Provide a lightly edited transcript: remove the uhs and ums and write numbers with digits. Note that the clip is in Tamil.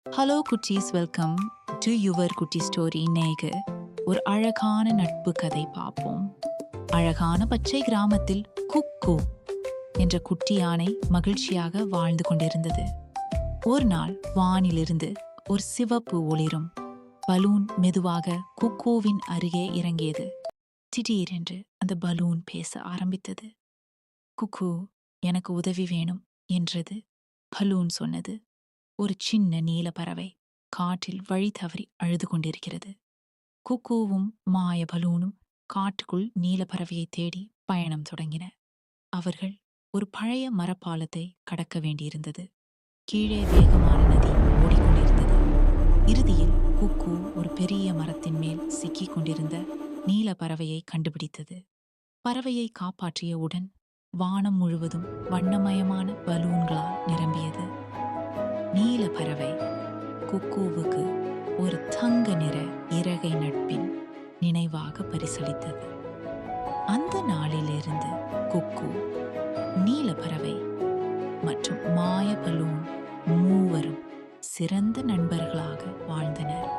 ஹலோ குட்டீஸ், வெல்கம் டு யுவர் குட்டி ஸ்டோரி. இன்னைக்கு ஒரு அழகான நட்பு கதை பார்ப்போம். அழகான பச்சை கிராமத்தில் குக்கு என்ற குட்டி யானை மகிழ்ச்சியாக வாழ்ந்து கொண்டிருந்தது. ஒரு நாள் வானிலிருந்து ஒரு சிவப்பு ஒளிரும் பலூன் மெதுவாக குக்குவின் அருகே இறங்கியது. திடீரென்று அந்த பலூன் பேச ஆரம்பித்தது. குக்கு, எனக்கு உதவி வேணும் என்றது. பலூன் சொன்னது, ஒரு சின்ன நீல பறவை காற்றில் வழி தவறி அழுது கொண்டிருக்கிறது. குக்கூவும் மாய பலூனும் காட்டுக்குள் நீல பறவையை தேடி பயணம் தொடங்கின. அவர்கள் ஒரு பழைய மரப்பாலத்தை கடக்க வேண்டியிருந்தது. கீழே வேகமான நதி ஓடிக்கொண்டிருந்தது. இறுதியில் குக்கூ ஒரு பெரிய மரத்தின் மேல் சிக்கிக் கொண்டிருந்த நீல பறவையை கண்டுபிடித்தது. பறவையை காப்பாற்றியவுடன் வானம் முழுவதும் வண்ணமயமான பலூன்களால் நிரம்பியது. நீல பறவை குக்கூவுக்கு ஒரு தங்க நிற இறகை நட்பின் நினைவாக பரிசளித்தது. அந்த நாளிலிருந்து குக்கூ, நீல பறவை மற்றும் மாய பலூன் மூவரும் சிறந்த நண்பர்களாக வாழ்ந்தனர்.